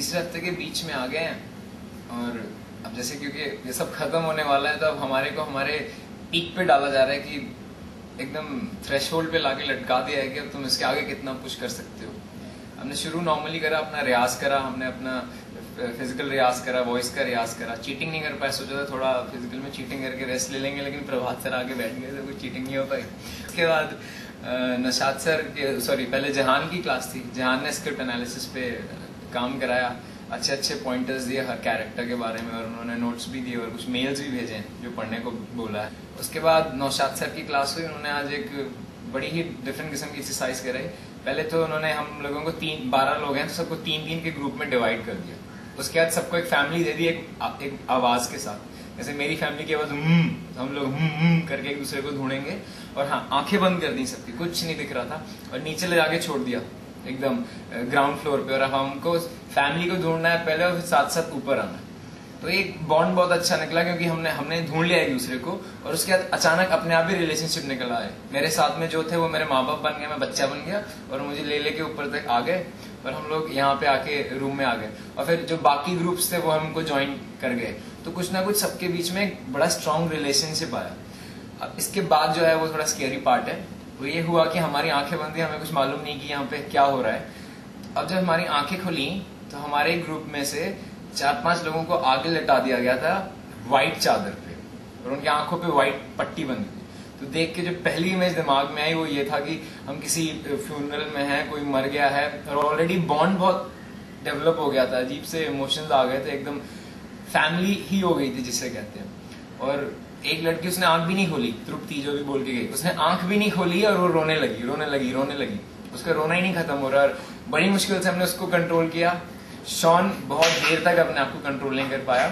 तीसरे हफ्ते के बीच में आ गए हैं और अब जैसे क्योंकि ये सब खत्म होने वाला है तो अब हमारे को हमारे पीक पे डाला जा रहा है कि एकदम थ्रेशोल्ड पे लाके लटका दिया है कि अब तुम इसके आगे कितना पुश कर सकते हो। हमने शुरू नॉर्मली करा, अपना रियाज करा, हमने अपना फिजिकल रियाज करा, वॉइस का रियाज करा। चीटिंग नहीं कर पाए, सोचा था थोड़ा फिजिकल में चीटिंग करके रेस्ट ले लेंगे, लेकिन प्रभात सर आगे बैठ गए तो कोई चीटिंग नहीं हो पाई। उसके बाद नशाद सर के पहले जहान की क्लास थी, जहान ने स्क्रिप्ट एनालिसिस पे काम कराया, अच्छे अच्छे पॉइंटर्स दिए हर कैरेक्टर के बारे में और उन्होंने नोट्स भी दिए और कुछ मेल्स भी भेजे जो पढ़ने को बोला है। उसके बाद नौशाद सर की क्लास हुई, उन्होंने आज एक बड़ी ही डिफरेंट किस्म की एक्सरसाइज कराई। पहले तो उन्होंने हम लोगों को 12 लोग हैं तो सबको 3-3 के ग्रुप में डिवाइड कर दिया। उसके बाद सबको एक फैमिली दे दी एक आवाज के साथ। जैसे मेरी फैमिली की आवाज हम लोग करके एक दूसरे को ढूंढेंगे और हाँ आंखें बंद कर दी सबकी, कुछ नहीं दिख रहा था और नीचे ले जाके छोड़ दिया एकदम ग्राउंड फ्लोर पे और अब हमको फैमिली को ढूंढना है पहले और फिर साथ साथ ऊपर आना है। तो एक बॉन्ड बहुत अच्छा निकला क्योंकि हमने ढूंढ लिया एक दूसरे को और उसके बाद अचानक अपने आप ही रिलेशनशिप निकल आए। मेरे साथ में जो थे वो मेरे माँ बाप बन गए, मैं बच्चा बन गया और मुझे ले लेके ऊपर तक आ गए और हम लोग यहाँ पे आके रूम में आ गए और फिर जो बाकी ग्रुप्स थे वो हमको ज्वाइन कर गए। तो कुछ ना कुछ सबके बीच में एक बड़ा स्ट्रॉन्ग रिलेशनशिप आया। अब इसके बाद जो है वो थोड़ा स्केरी पार्ट है, वो ये हुआ कि हमारी आंखें बंद थी, हमें कुछ मालूम नहीं कि यहाँ पे क्या हो रहा है। अब जब हमारी आंखें खुली तो हमारे ग्रुप में से 4-5 लोगों को आगे लटा दिया गया था व्हाइट चादर पे और उनकी आंखों पे व्हाइट पट्टी बंधी थी। तो देख के जो पहली इमेज दिमाग में आई वो ये था कि हम किसी फ्यूनरल में हैं, कोई मर गया है और ऑलरेडी बॉन्ड बहुत डेवलप हो गया था, अजीब से इमोशंस आ गए थे, एकदम फैमिली ही हो गई थी जिसे कहते हैं। और एक लड़की उसने आंख भी नहीं खोली, तृप्ति जो भी बोल के गई, उसने आंख भी नहीं खोली और वो रोने लगी। उसका रोना ही नहीं खत्म हो रहा और बड़ी मुश्किल से हमने उसको कंट्रोल किया। शॉन बहुत देर तक अपने आप को कंट्रोल नहीं कर पाया।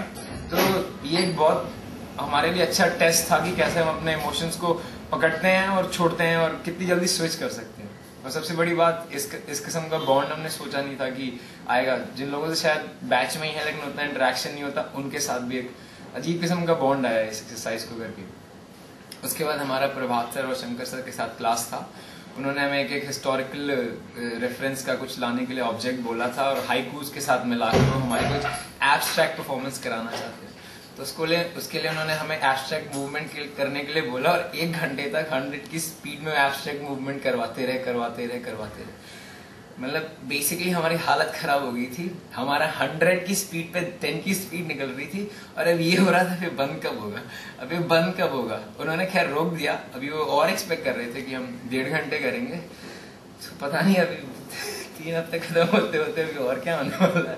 तो ये बहुत हमारे लिए अच्छा टेस्ट था कि कैसे हम अपने इमोशंस को पकड़ते हैं और छोड़ते हैं और कितनी जल्दी स्विच कर सकते हैं। और सबसे बड़ी बात इस किस्म का बॉन्ड हमने सोचा नहीं था कि आएगा। जिन लोगों से शायद बैच में ही है लेकिन उतना इंटरेक्शन नहीं होता, उनके साथ भी एक अजीब किस्म का बॉन्ड आया इस एक्सरसाइज को करके। उसके बाद हमारा प्रभात सर और शंकर सर के साथ क्लास था। उन्होंने हमें एक हिस्टोरिकल रेफरेंस का कुछ लाने के लिए ऑब्जेक्ट बोला था और हाइकूज के साथ मिला कर वो हमारी कुछ एब्स्ट्रैक्ट परफॉर्मेंस कराना चाहते हैं। तो उसके लिए उन्होंने हमें एब्स्ट्रैक्ट मूवमेंट करने के लिए बोला और 1 घंटे तक 100 की स्पीड में एब्स्ट्रैक्ट मूवमेंट करवाते रहे। मतलब बेसिकली हमारी हालत खराब हो गई थी। हमारा 100 की स्पीड पे 10 की स्पीड निकल रही थी और अब ये हो रहा था फिर बंद कब होगा। उन्होंने खैर रोक दिया। अभी वो और एक्सपेक्ट कर रहे थे कि हम 1.5 घंटे करेंगे, तो पता नहीं अभी 3 हफ्ते खत्म होते होते अभी और क्या होने वाला है।